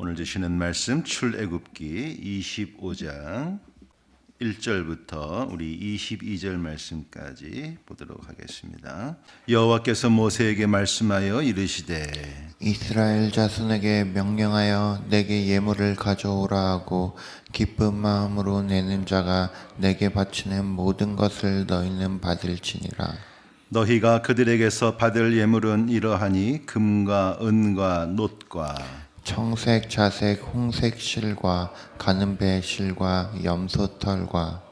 오늘 주시는 말씀 출애굽기 25장 1절부터 우리 22절 말씀까지 보도록 하겠습니다. 여호와께서 모세에게 말씀하여 이르시되 이스라엘 자손에게 명령하여 내게 예물을 가져오라 하고 기쁜 마음으로 내는 자가 내게 바치는 모든 것을 너희는 받을지니라. 너희가 그들에게서 받을 예물은 이러하니 금과 은과 놋과 청색, 자색, 홍색 실과 가는배 실과 염소털과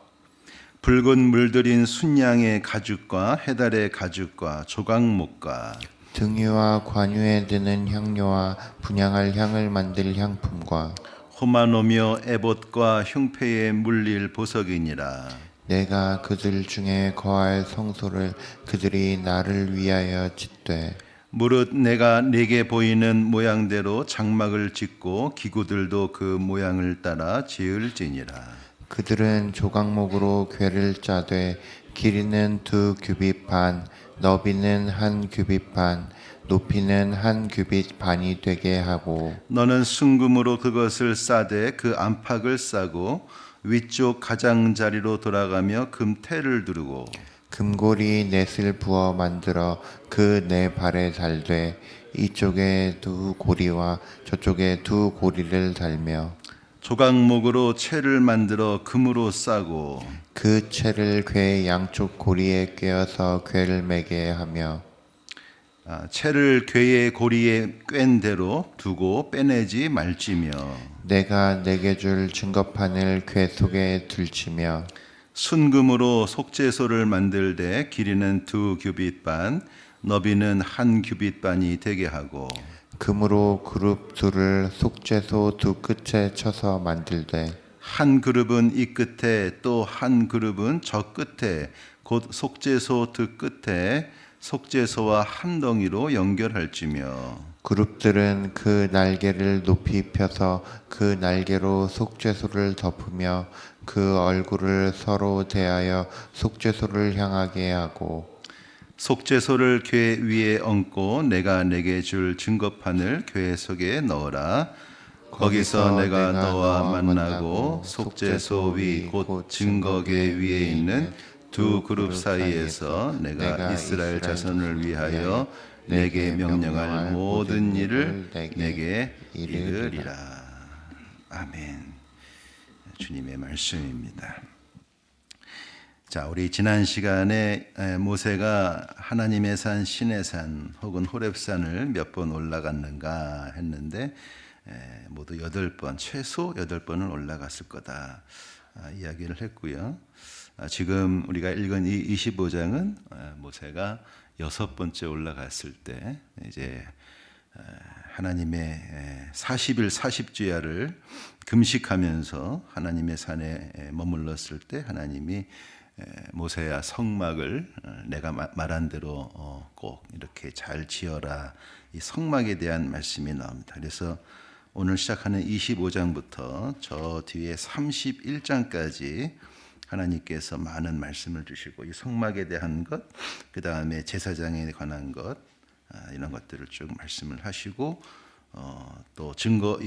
붉은 물들인 순양의 가죽과 해달의 가죽과 조각목과 등유와 관유에 드는 향료와 분향할 향을 만들 향품과 호마노며 에봇과 흉패에 물릴 보석이니라. 내가 그들 중에 거할 성소를 그들이 나를 위하여 짓되 무릇 내가 네게 보이는 모양대로 장막을 짓고 기구들도 그 모양을 따라 지을지니라. 그들은 조각목으로 궤를 짜되 길이는 2규빗 반, 너비는 1규빗 반, 높이는 1규빗 반이 되게 하고 너는 순금으로 그것을 싸되 그 안팎을 싸고 위쪽 가장자리로 돌아가며 금테를 두르고 금고리 넷을 부어 만들어 그 네 발에 달되 이쪽에 2고리와 저쪽에 2고리를 달며 조각목으로 채를 만들어 금으로 싸고 그 채를 궤 양쪽 고리에 꿰어서 궤를 매게 하며 채를 궤의 고리에 꿰인 대로 두고 빼내지 말지며 내가 내게 줄 증거판을 궤 속에 둘치며 순금으로 속죄소를 만들되 길이는 2규빗 반, 너비는 1규빗 반이 되게 하고 금으로 그룹 둘을 속죄소 두 끝에 쳐서 만들되 한 그룹은 이 끝에 또 한 그룹은 저 끝에 곧 속죄소 두 끝에 속죄소와 한 덩이로 연결할지며 그룹들은 그 날개를 높이 펴서 그 날개로 속죄소를 덮으며 그 얼굴을 서로 대하여 속죄소를 향하게 하고 속죄소를 궤 위에 얹고 내가 내게 줄 증거판을 궤 속에 넣어라. 거기서 내가 너와 만나고 속죄소 위 곧 증거궤 위에 있는 두 그룹 사이에서 내가 이스라엘 자손을 위하여 내게 명령할 모든 일을 내게 이르리라. 아멘. 주님의 말씀입니다. 자, 우리 지난 시간에 모세가 하나님의 산 시내산 혹은 호렙산을 몇 번 올라갔는가 했는데 모두 8번, 최소 8번은 올라갔을 거다 이야기를 했고요. 지금 우리가 읽은 이 25장은 모세가 6번째 올라갔을 때 이제 하나님의 40일 40주야를 금식하면서 하나님의 산에 머물렀을 때 하나님이 모세야 성막을 내가 말한 대로 꼭 이렇게 잘 지어라, 이 성막에 대한 말씀이 나옵니다. 그래서 오늘 시작하는 25장부터 저 뒤에 31장까지 하나님께서 많은 말씀을 주시고 이 성막에 대한 것, 그 다음에 제사장에 관한 것, 이런 것들을 쭉 말씀을 하시고 또 증거판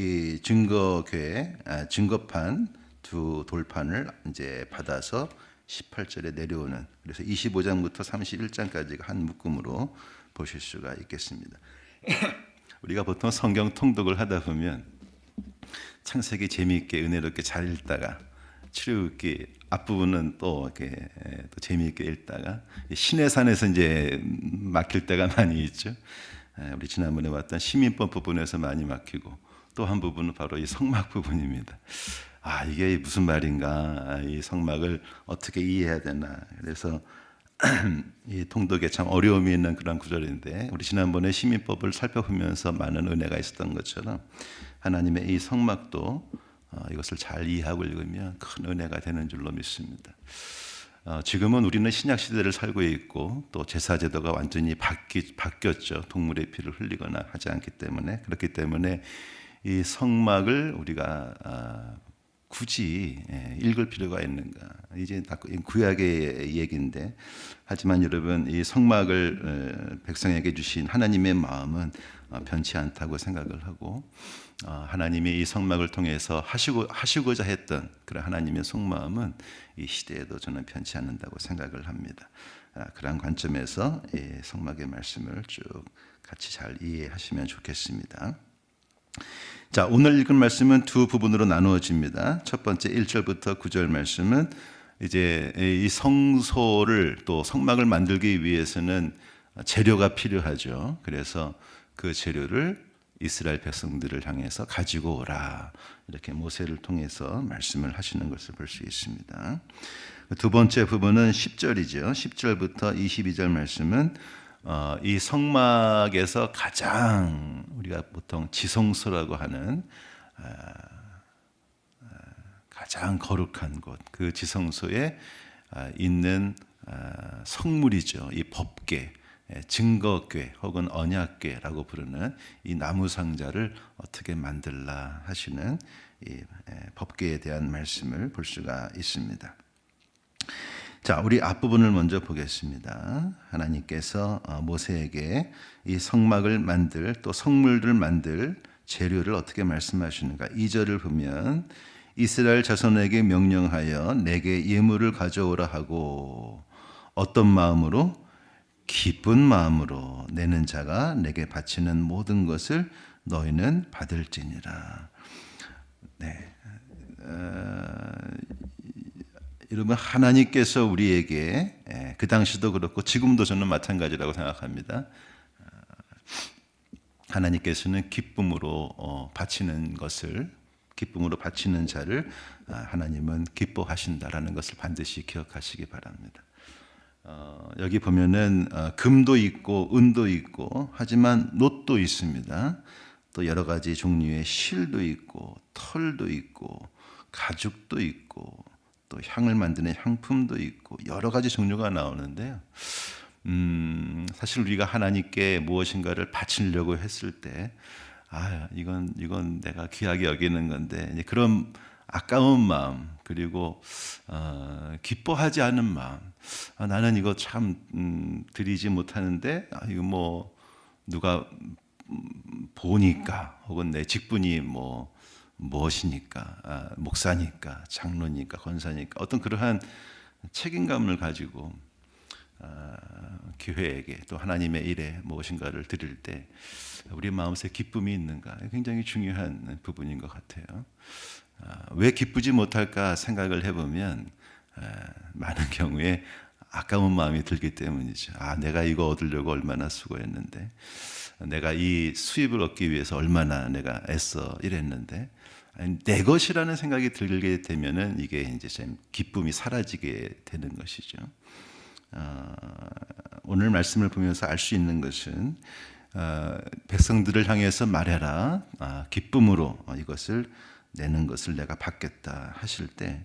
두 돌판을 이제 받아서 18절에 내려오는, 그래서 25장부터 31장까지가 한 묶음으로 보실 수가 있겠습니다. 우리가 보통 성경 통독을 하다 보면 창세기 재미있게 은혜롭게 잘 읽다가 출애굽기 앞부분은 또 이렇게 또 재미있게 읽다가 시내산에서 이제 막힐 때가 많이 있죠. 우리 지난번에 봤던 시민법 부분에서 많이 막히고 또 한 부분은 바로 이 성막 부분입니다. 이게 무슨 말인가, 이 성막을 어떻게 이해해야 되나. 그래서 이 통독에 참 어려움이 있는 그런 구절인데, 우리 지난번에 시민법을 살펴보면서 많은 은혜가 있었던 것처럼 하나님의 이 성막도 이것을 잘 이해하고 읽으면 큰 은혜가 되는 줄로 믿습니다. 지금은 우리는 신약 시대를 살고 있고 또 제사 제도가 완전히 바뀌었죠. 동물의 피를 흘리거나 하지 않기 때문에. 그렇기 때문에 이 성막을 우리가 굳이 읽을 필요가 있는가? 이제 다 구약의 얘기인데, 하지만 여러분 이 성막을 백성에게 주신 하나님의 마음은 변치 않다고 생각을 하고, 하나님이 이 성막을 통해서 하시고자 했던 그런 하나님의 속마음은 이 시대에도 저는 변치 않는다고 생각을 합니다. 그런 관점에서 이 성막의 말씀을 쭉 같이 잘 이해하시면 좋겠습니다. 자, 오늘 읽은 말씀은 두 부분으로 나누어집니다. 첫 번째 1절부터 9절 말씀은 이제 이 성소를 또 성막을 만들기 위해서는 재료가 필요하죠. 그래서 그 재료를 이스라엘 백성들을 향해서 가지고 오라, 이렇게 모세를 통해서 말씀을 하시는 것을 볼 수 있습니다. 두 번째 부분은 10절이죠. 10절부터 22절 말씀은 이 성막에서 가장 우리가 보통 지성소라고 하는 가장 거룩한 곳, 그 지성소에 있는 성물이죠. 이 법궤, 증거궤 혹은 언약궤라고 부르는 이 나무 상자를 어떻게 만들라 하시는 이 법궤에 대한 말씀을 볼 수가 있습니다. 자, 우리 앞부분을 먼저 보겠습니다. 하나님께서 모세에게 이 성막을 만들, 또 성물들 만들 재료를 어떻게 말씀하시는가? 2절을 보면 이스라엘 자손에게 명령하여 내게 예물을 가져오라 하고, 어떤 마음으로? 기쁜 마음으로 내는 자가 내게 바치는 모든 것을 너희는 받을지니라. 네. 여러분, 하나님께서 우리에게 그 당시도 그렇고 지금도 저는 마찬가지라고 생각합니다. 하나님께서는 기쁨으로 바치는 것을, 기쁨으로 바치는 자를 하나님은 기뻐하신다라는 것을 반드시 기억하시기 바랍니다. 여기 보면은 금도 있고 은도 있고, 하지만 놋도 있습니다. 또 여러 가지 종류의 실도 있고 털도 있고 가죽도 있고 또 향을 만드는 향품도 있고 여러 가지 종류가 나오는데요. 사실 우리가 하나님께 무엇인가를 바치려고 했을 때, 이건 내가 귀하게 여기는 건데, 이제 그런 아까운 마음, 그리고 기뻐하지 않은 마음, 나는 이거 참 드리지 못하는데, 이거 뭐 누가 보니까, 혹은 내 직분이 무엇이니까, 목사니까, 장로니까, 권사니까, 어떤 그러한 책임감을 가지고 교회에게 또 하나님의 일에 무엇인가를 드릴 때 우리 마음속에 기쁨이 있는가, 굉장히 중요한 부분인 것 같아요. 왜 기쁘지 못할까 생각을 해보면 많은 경우에 아까운 마음이 들기 때문이죠. 내가 이거 얻으려고 얼마나 수고했는데, 내가 이 수입을 얻기 위해서 얼마나 내가 애써 일했는데, 내 것이라는 생각이 들게 되면은 이게 이제 좀 기쁨이 사라지게 되는 것이죠. 오늘 말씀을 보면서 알 수 있는 것은 백성들을 향해서 말해라, 기쁨으로 이것을 내는 것을 내가 받겠다 하실 때,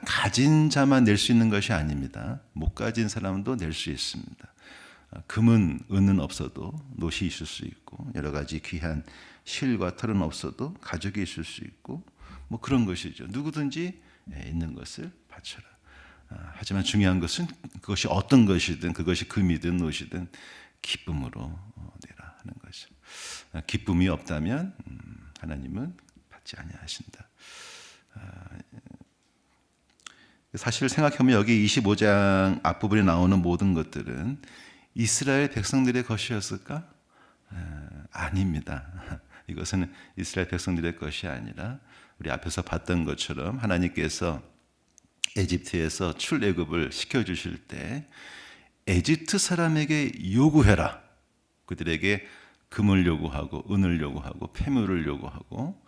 가진 자만 낼 수 있는 것이 아닙니다. 못 가진 사람도 낼 수 있습니다. 금은 은은 없어도 놋이 있을 수 있고, 여러 가지 귀한 실과 털은 없어도 가죽이 있을 수 있고, 뭐 그런 것이죠. 누구든지 있는 것을 바쳐라. 하지만 중요한 것은 그것이 어떤 것이든, 그것이 금이든 놋이든 기쁨으로 내라 하는 것이죠. 기쁨이 없다면 하나님은 받지 아니하신다. 사실 생각해보면 여기 25장 앞부분에 나오는 모든 것들은 이스라엘 백성들의 것이었을까? 아닙니다. 이것은 이스라엘 백성들의 것이 아니라 우리 앞에서 봤던 것처럼 하나님께서 에집트에서 출애굽을 시켜주실 때 에집트 사람에게 요구해라. 그들에게 금을 요구하고 은을 요구하고 폐물을 요구하고,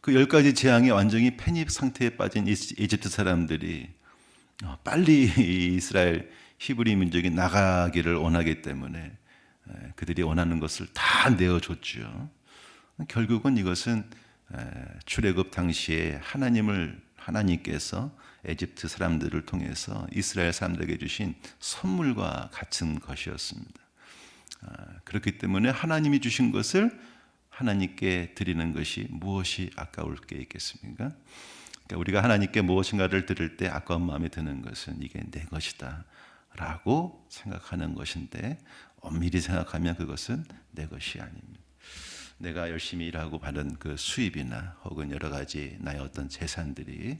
그 10가지 재앙에 완전히 패닉 상태에 빠진 이집트 사람들이 빨리 이스라엘 히브리 민족이 나가기를 원하기 때문에 그들이 원하는 것을 다 내어줬죠. 결국은 이것은 출애굽 당시에 하나님께서 에집트 사람들을 통해서 이스라엘 사람들에게 주신 선물과 같은 것이었습니다. 그렇기 때문에 하나님이 주신 것을 하나님께 드리는 것이 무엇이 아까울 게 있겠습니까? 그러니까 우리가 하나님께 무엇인가를 드릴 때 아까운 마음이 드는 것은 이게 내 것이다 라고 생각하는 것인데, 엄밀히 생각하면 그것은 내 것이 아닙니다. 내가 열심히 일하고 받은 그 수입이나 혹은 여러 가지 나의 어떤 재산들이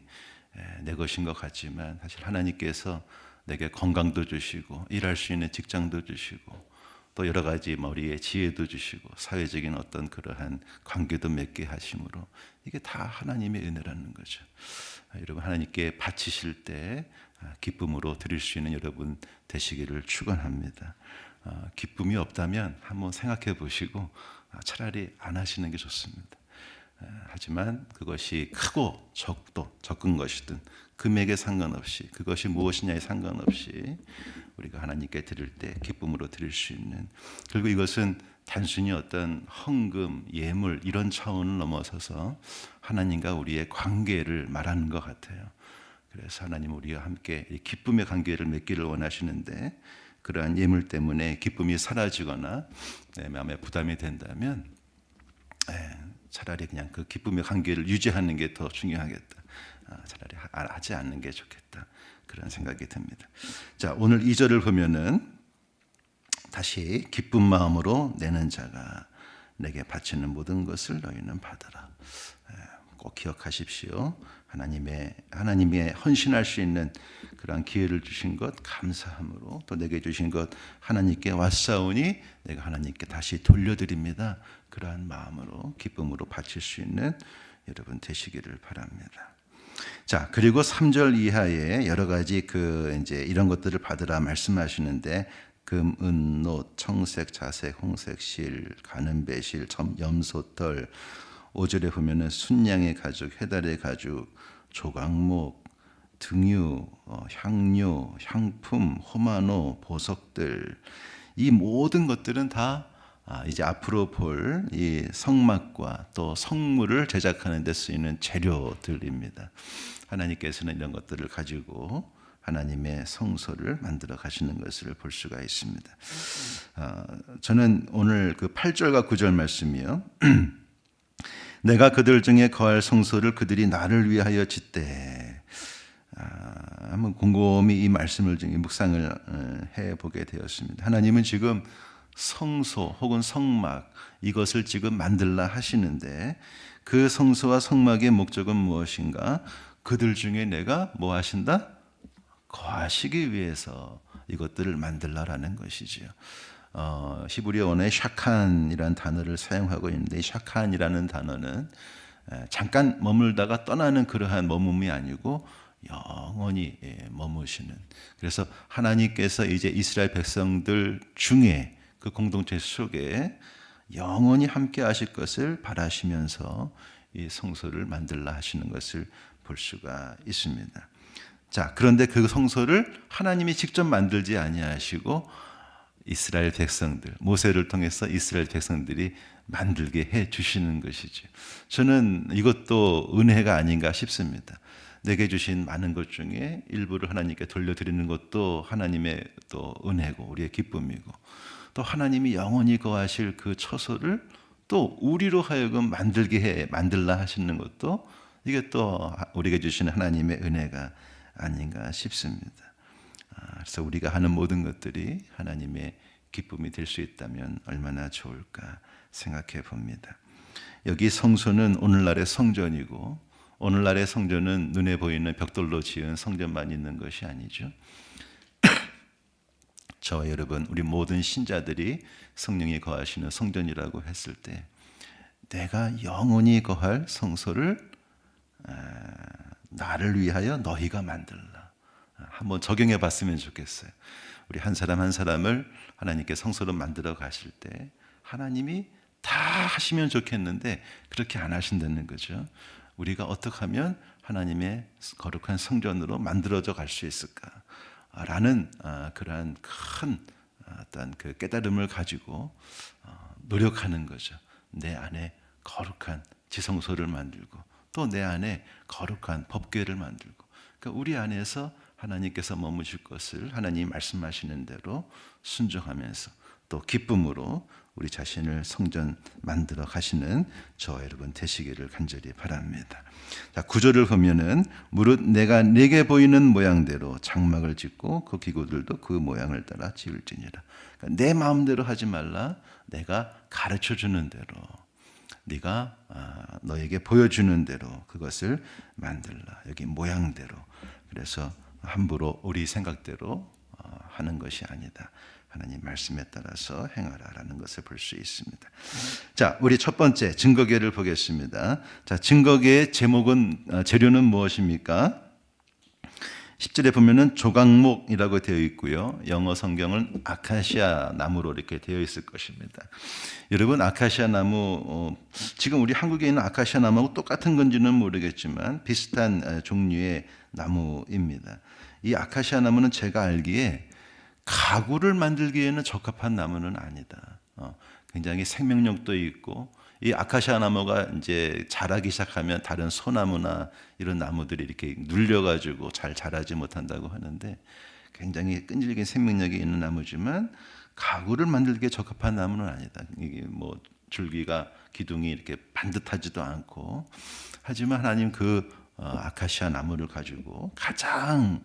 내 것인 것 같지만, 사실 하나님께서 내게 건강도 주시고 일할 수 있는 직장도 주시고 또 여러 가지 머리에 지혜도 주시고 사회적인 어떤 그러한 관계도 맺게 하심으로 이게 다 하나님의 은혜라는 거죠. 여러분, 하나님께 바치실 때 기쁨으로 드릴 수 있는 여러분 되시기를 축원합니다. 기쁨이 없다면 한번 생각해 보시고 차라리 안 하시는 게 좋습니다. 하지만 그것이 크고 적은 것이든 금액에 상관없이, 그것이 무엇이냐에 상관없이 우리가 하나님께 드릴 때 기쁨으로 드릴 수 있는, 그리고 이것은 단순히 어떤 헌금, 예물 이런 차원을 넘어서서 하나님과 우리의 관계를 말하는 것 같아요. 그래서 하나님 우리와 함께 기쁨의 관계를 맺기를 원하시는데, 그러한 예물 때문에 기쁨이 사라지거나 내 마음에 부담이 된다면 차라리 그냥 그 기쁨의 관계를 유지하는 게 더 중요하겠다. 차라리 하지 않는 게 좋겠다. 그런 생각이 듭니다. 자, 오늘 2절을 보면은 다시 기쁜 마음으로 내는 자가 내게 바치는 모든 것을 너희는 받으라. 꼭 기억하십시오. 하나님의 헌신할 수 있는 그러한 기회를 주신 것 감사함으로, 또 내게 주신 것 하나님께 왔사오니 내가 하나님께 다시 돌려드립니다. 그러한 마음으로 기쁨으로 바칠 수 있는 여러분 되시기를 바랍니다. 자, 그리고 3절 이하에 여러 가지 이제 이런 것들을 받으라 말씀하시는데, 금, 은, 노, 청색, 자색, 홍색, 실, 가는 배실, 염소털, 5절에 보면은 순양의 가죽, 해달의 가죽, 조각목, 등유, 향료, 향품, 호마노, 보석들, 이 모든 것들은 다 이제 앞으로 볼 이 성막과 또 성물을 제작하는 데 쓰이는 재료들입니다. 하나님께서는 이런 것들을 가지고 하나님의 성소를 만들어 가시는 것을 볼 수가 있습니다. 저는 오늘 그 8절과 9절 말씀이요. 내가 그들 중에 거할 성소를 그들이 나를 위하여 짓되, 한번 곰곰이 이 말씀을 중에 묵상을 해보게 되었습니다. 하나님은 지금 성소 혹은 성막 이것을 지금 만들라 하시는데, 그 성소와 성막의 목적은 무엇인가? 그들 중에 내가 뭐 하신다? 거하시기 위해서 이것들을 만들라라는 것이지요. 히브리어 원어에 샤칸이라는 단어를 사용하고 있는데, 샤칸이라는 단어는 잠깐 머물다가 떠나는 그러한 머뭄이 아니고 영원히 머무시는, 그래서 하나님께서 이제 이스라엘 백성들 중에 그 공동체 속에 영원히 함께 하실 것을 바라시면서 이 성소를 만들라 하시는 것을 볼 수가 있습니다. 자, 그런데 그 성소를 하나님이 직접 만들지 아니하시고 이스라엘 백성들, 모세를 통해서 이스라엘 백성들이 만들게 해 주시는 것이죠. 저는 이것도 은혜가 아닌가 싶습니다. 내게 주신 많은 것 중에 일부를 하나님께 돌려드리는 것도 하나님의 또 은혜고 우리의 기쁨이고, 또 하나님이 영원히 거하실 그 처소를 또 우리로 하여금 만들라 하시는 것도 이게 또 우리에게 주시는 하나님의 은혜가 아닌가 싶습니다. 그래서 우리가 하는 모든 것들이 하나님의 기쁨이 될 수 있다면 얼마나 좋을까 생각해 봅니다. 여기 성소는 오늘날의 성전이고, 오늘날의 성전은 눈에 보이는 벽돌로 지은 성전만 있는 것이 아니죠. 저와 여러분, 우리 모든 신자들이 성령이 거하시는 성전이라고 했을 때, 내가 영원히 거할 성소를 나를 위하여 너희가 만들라. 한번 적용해 봤으면 좋겠어요. 우리 한 사람 한 사람을 하나님께 성소를 만들어 가실 때 하나님이 다 하시면 좋겠는데 그렇게 안 하신다는 거죠. 우리가 어떻게 하면 하나님의 거룩한 성전으로 만들어져 갈 수 있을까? 라는 그러한 큰 어떤 그 깨달음을 가지고 노력하는 거죠. 내 안에 거룩한 지성소를 만들고 또 내 안에 거룩한 법궤를 만들고, 그러니까 우리 안에서 하나님께서 머무실 것을 하나님이 말씀하시는 대로 순종하면서 또 기쁨으로 우리 자신을 성전 만들어 가시는 저와 여러분 되시기를 간절히 바랍니다. 자, 9절을 보면은 무릇 내가 네게 보이는 모양대로 장막을 짓고 그 기구들도 그 모양을 따라 지을지니라. 그러니까 내 마음대로 하지 말라. 내가 가르쳐 주는 대로, 네가 너에게 보여주는 대로 그것을 만들라. 여기 모양대로. 그래서 함부로 우리 생각대로 하는 것이 아니다. 하나님 말씀에 따라서 행하라라는 것을 볼 수 있습니다. 자, 우리 첫 번째 증거계를 보겠습니다. 자, 증거계의 제목은 재료는 무엇입니까? 10절에 보면은 조각목이라고 되어 있고요. 영어 성경은 아카시아 나무로 이렇게 되어 있을 것입니다. 여러분, 아카시아 나무, 지금 우리 한국에 있는 아카시아 나무하고 똑같은 건지는 모르겠지만 비슷한 종류의 나무입니다. 이 아카시아 나무는 제가 알기에 가구를 만들기에는 적합한 나무는 아니다. 굉장히 생명력도 있고, 이 아카시아 나무가 이제 자라기 시작하면 다른 소나무나 이런 나무들이 이렇게 눌려가지고 잘 자라지 못한다고 하는데, 굉장히 끈질긴 생명력이 있는 나무지만 가구를 만들기에 적합한 나무는 아니다. 이게 뭐 줄기가 기둥이 이렇게 반듯하지도 않고, 하지만 하나님 그 아카시아 나무를 가지고 가장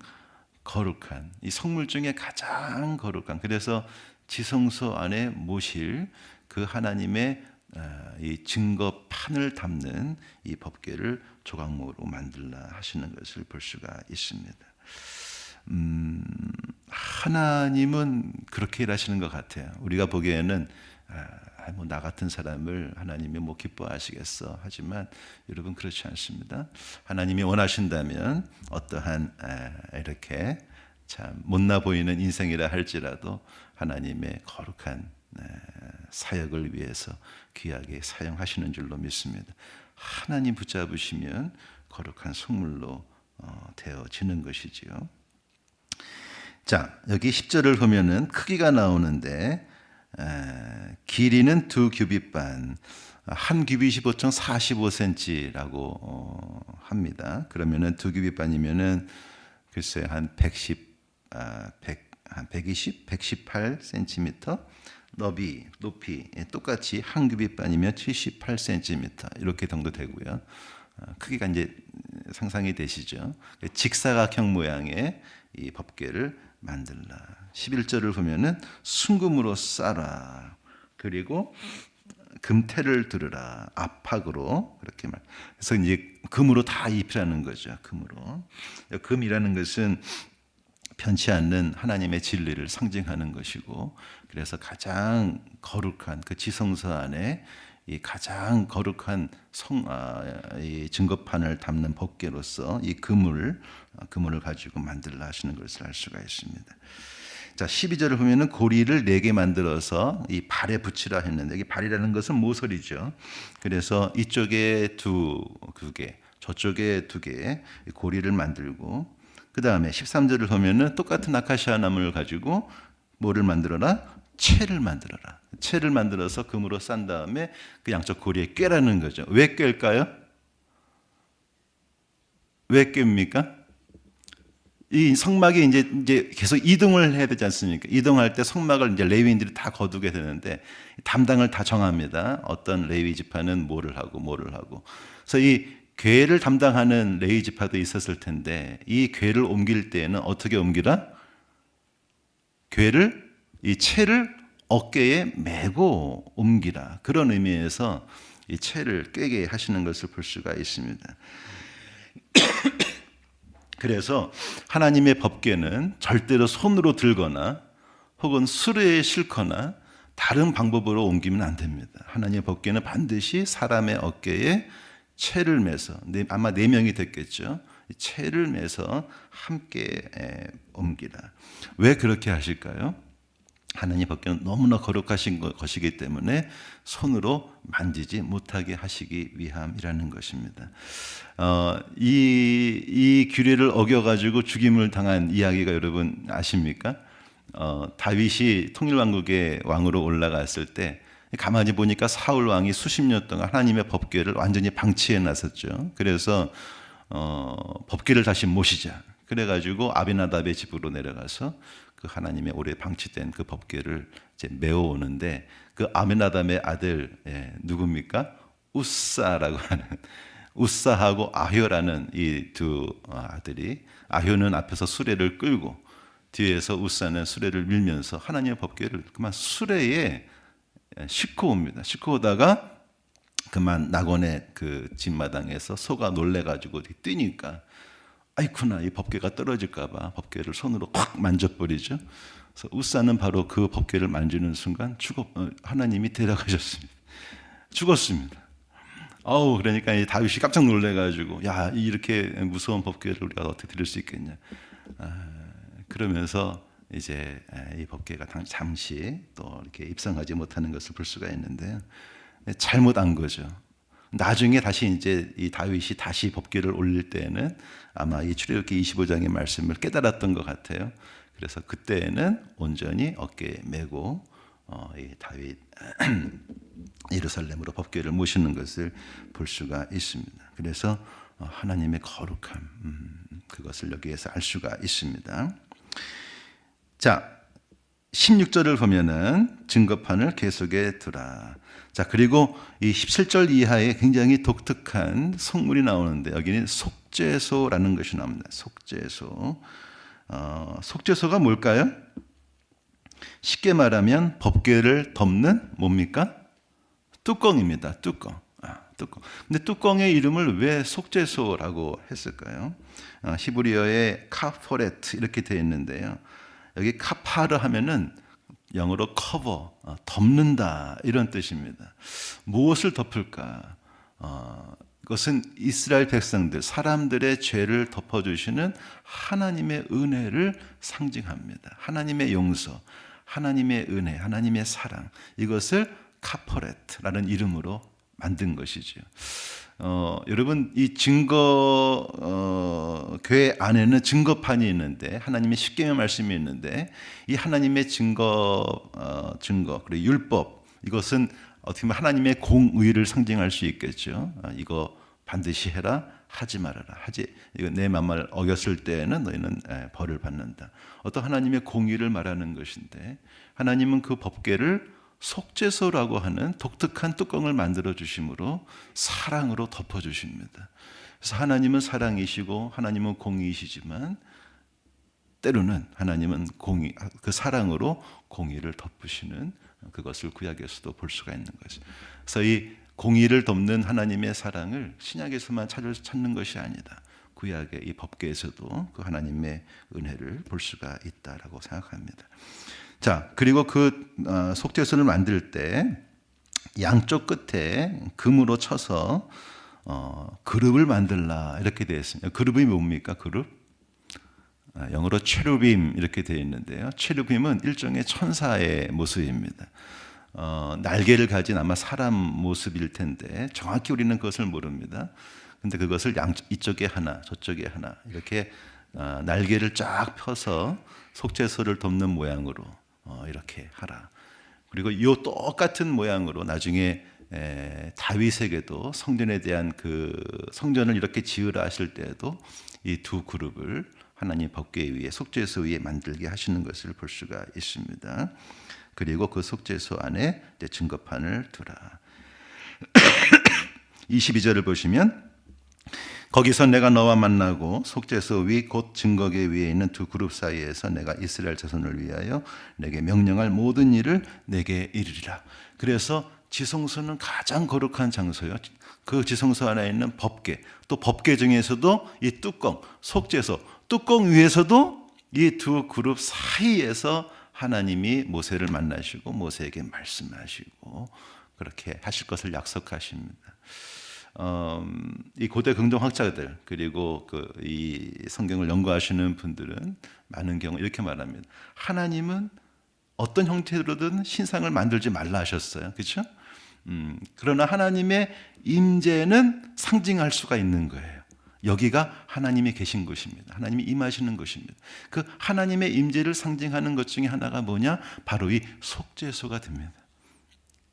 거룩한, 이 성물 중에 가장 거룩한, 그래서 지성소 안에 모실 그 하나님의 이 증거판을 담는 이 법궤를 조각목으로 만들라 하시는 것을 볼 수가 있습니다. 하나님은 그렇게 일하시는 것 같아요. 우리가 보기에는 뭐 나 같은 사람을 하나님이 뭐 기뻐하시겠어 하지만 여러분 그렇지 않습니다. 하나님이 원하신다면 어떠한 이렇게 참 못나 보이는 인생이라 할지라도 하나님의 거룩한 사역을 위해서 귀하게 사용하시는 줄로 믿습니다. 하나님 붙잡으시면 거룩한 성물로 되어지는 것이지요. 자, 여기 10절을 보면은 크기가 나오는데 길이는 2규빗 반, 한 규빗이 보통 45cm라고 합니다. 그러면은 2규빗 반이면은 글쎄 한 120, 118cm, 높이 똑같이 한 규빗 반이면 78cm 이렇게 정도 되고요. 크기가 이제 상상이 되시죠? 직사각형 모양의 이 법궤를 만들라. 11절을 보면은 순금으로 싸라. 그리고 금태를 두르라. 압팍으로 그렇게 말. 그래서 이제 금으로 다 입히라는 거죠. 금으로. 금이라는 것은 편치 않는 하나님의 진리를 상징하는 것이고, 그래서 가장 거룩한 그 지성소 안에 이 가장 거룩한 이 증거판을 담는 법궤로서 이 그물을 가지고 만들라 하시는 것을 알 수가 있습니다. 자, 12절을 보면은 고리를 4개 만들어서 이 발에 붙이라 했는데, 이 발이라는 것은 모서리죠. 그래서 이쪽에 2개, 저쪽에 2개 고리를 만들고, 그 다음에 13절을 보면은 똑같은 아카시아 나무를 가지고 뭐를 만들어라? 채를 만들어라. 채를 만들어서 금으로 싼 다음에 그 양쪽 고리에 꿰라는 거죠. 왜 꿰일까요? 왜 꿰입니까? 이 성막이 이제 계속 이동을 해야 되지 않습니까? 이동할 때 성막을 이제 레위인들이 다 거두게 되는데 담당을 다 정합니다. 어떤 레위 지파는 뭐를 하고. 그래서 이 궤를 담당하는 레위 지파도 있었을 텐데 이 궤를 옮길 때에는 어떻게 옮기라? 궤를 이 채를 어깨에 메고 옮기라. 그런 의미에서 이 채를 꿰게 하시는 것을 볼 수가 있습니다. 그래서 하나님의 법궤는 절대로 손으로 들거나 혹은 수레에 싣거나 다른 방법으로 옮기면 안 됩니다. 하나님의 법궤는 반드시 사람의 어깨에 채를 매서, 아마 4명이 됐겠죠. 채를 매서 함께 옮기라. 왜 그렇게 하실까요? 하나님의 법궤는 너무나 거룩하신 것이기 때문에 손으로 만지지 못하게 하시기 위함이라는 것입니다. 이 규례를 어겨가지고 죽임을 당한 이야기가 여러분 아십니까? 다윗이 통일왕국의 왕으로 올라갔을 때 가만히 보니까 사울 왕이 수십 년 동안 하나님의 법궤를 완전히 방치해 놨었죠. 그래서 법궤를 다시 모시자. 그래가지고 아비나답의 집으로 내려가서 그 하나님의 오래 방치된 그 법궤를 이제 메어오는데 그 아미나답의 아들 누굽니까? 우사라고 하는 우사하고 아효라는 이 두 아들이 아효는 앞에서 수레를 끌고 뒤에서 우사는 수레를 밀면서 하나님의 법궤를 그만 수레에 싣고 옵니다. 싣고 오다가 그만 낙원의 그 집마당에서 소가 놀래가지고 뛰니까 아이쿠나 이 법궤가 떨어질까봐 법궤를 손으로 콱 만져버리죠. 그래서 우사는 바로 그 법궤를 만지는 순간 하나님이 데려가셨습니다. 죽었습니다. 그러니까 이 다윗이 깜짝 놀래가지고 야 이렇게 무서운 법궤를 우리가 어떻게 드릴 수 있겠냐. 그러면서 이제 이 법궤가 잠시 또 이렇게 입성하지 못하는 것을 볼 수가 있는데요. 잘못한 거죠. 나중에 다시 이제 이 다윗이 다시 법궤를 올릴 때에는 아마 이 출애굽기 25장의 말씀을 깨달았던 것 같아요. 그래서 그때에는 온전히 어깨에 메고 이 다윗 예루살렘으로 법궤를 모시는 것을 볼 수가 있습니다. 그래서 하나님의 거룩함 그것을 여기에서 알 수가 있습니다. 자, 16절을 보면은 증거판을 계속에 두라. 자, 그리고 이 17절 이하에 굉장히 독특한 성물이 나오는데 여기는 속죄소라는 것이 나옵니다. 속죄소. 속죄소가 뭘까요? 쉽게 말하면 법궤를 덮는 뭡니까? 뚜껑입니다. 뚜껑. 뚜껑. 근데 뚜껑의 이름을 왜 속죄소라고 했을까요? 히브리어의 카포레트 이렇게 되어 있는데요. 여기 카파르 하면은 영어로 커버, 덮는다 이런 뜻입니다. 무엇을 덮을까? 그것은 이스라엘 백성들, 사람들의 죄를 덮어주시는 하나님의 은혜를 상징합니다. 하나님의 용서, 하나님의 은혜, 하나님의 사랑 이것을 카퍼레트라는 이름으로 만든 것이죠. 여러분 이 교회 안에는 증거판이 있는데 하나님의 십계명 말씀이 있는데 이 하나님의 증거 그리고 율법 이것은 어떻게 보면 하나님의 공의를 상징할 수 있겠죠. 이거 반드시 해라 하지 말아라 이거 내 맘을 어겼을 때에는 너희는 벌을 받는다. 어떤 하나님의 공의를 말하는 것인데 하나님은 그 법궤를 속죄소라고 하는 독특한 뚜껑을 만들어 주심으로 사랑으로 덮어 주십니다. 그래서 하나님은 사랑이시고 하나님은 공의이시지만 때로는 하나님은 그 사랑으로 공의를 덮으시는 그것을 구약에서도 볼 수가 있는 것이죠. 그래서 이 공의를 덮는 하나님의 사랑을 신약에서만 찾는 것이 아니다. 구약의 이 법궤에서도 그 하나님의 은혜를 볼 수가 있다라고 생각합니다. 자, 그리고 그 속죄소를 만들 때 양쪽 끝에 금으로 쳐서 그룹을 만들라 이렇게 되어 있습니다. 그룹이 뭡니까? 그룹? 영어로 체루빔 이렇게 되어 있는데요. 체루빔은 일종의 천사의 모습입니다. 날개를 가진 아마 사람 모습일 텐데 정확히 우리는 그것을 모릅니다. 근데 그것을 이쪽에 하나 저쪽에 하나 이렇게 날개를 쫙 펴서 속죄소를 덮는 모양으로 이렇게 하라. 그리고 이 똑같은 모양으로 나중에 다윗에게도 성전에 대한 그 성전을 이렇게 지으라 하실 때에도 이 두 그룹을 하나님 법궤 위에 속죄소 위에 만들게 하시는 것을 볼 수가 있습니다. 그리고 그 속죄소 안에 증거판을 두라. 22절을 보시면 거기서 내가 너와 만나고 속죄소 위 곧 증거궤 위에 있는 두 그룹 사이에서 내가 이스라엘 자손을 위하여 내게 명령할 모든 일을 내게 이르리라. 그래서 지성소는 가장 거룩한 장소예요. 그 지성소 안에 있는 법궤, 또 법궤 중에서도 이 뚜껑, 속죄소, 뚜껑 위에서도 이 두 그룹 사이에서 하나님이 모세를 만나시고 모세에게 말씀하시고 그렇게 하실 것을 약속하십니다. 이 고대 긍정학자들 그리고 이 성경을 연구하시는 분들은 많은 경우 이렇게 말합니다. 하나님은 어떤 형태로든 신상을 만들지 말라 하셨어요. 그렇죠? 그러나 하나님의 임재는 상징할 수가 있는 거예요. 여기가 하나님이 계신 곳입니다. 하나님이 임하시는 곳입니다. 그 하나님의 임재를 상징하는 것 중에 하나가 뭐냐? 바로 이 속죄소가 됩니다.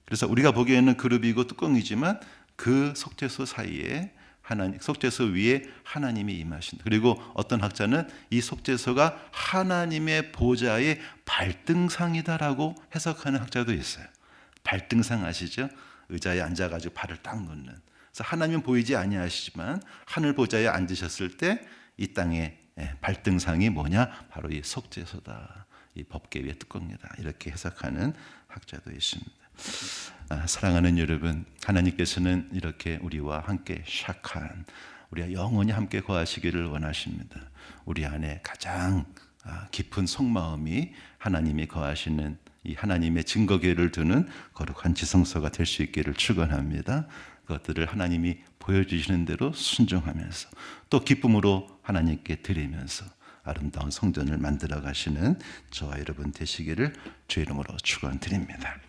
그래서 우리가 보기에는 그룹이고 뚜껑이지만 그 속죄소 사이에 하나님 속죄소 위에 하나님이 임하신다. 그리고 어떤 학자는 이 속죄소가 하나님의 보좌의 발등상이다라고 해석하는 학자도 있어요. 발등상 아시죠? 의자에 앉아가지고 발을 딱 놓는. 그래서 하나님은 보이지 아니하시지만 하늘 보좌에 앉으셨을 때 이 땅의 발등상이 뭐냐? 바로 이 속죄소다. 이 법궤의 뚜껑이다. 이렇게 해석하는 학자도 있습니다. 사랑하는 여러분, 하나님께서는 이렇게 우리와 함께 샥한, 우리가 영원히 함께 거하시기를 원하십니다. 우리 안에 가장 깊은 속마음이 하나님이 거하시는 이 하나님의 증거궤를 두는 거룩한 지성소가 될 수 있기를 축원합니다. 그것들을 하나님이 보여주시는 대로 순종하면서 또 기쁨으로 하나님께 드리면서 아름다운 성전을 만들어 가시는 저와 여러분 되시기를 주의 이름으로 축원드립니다.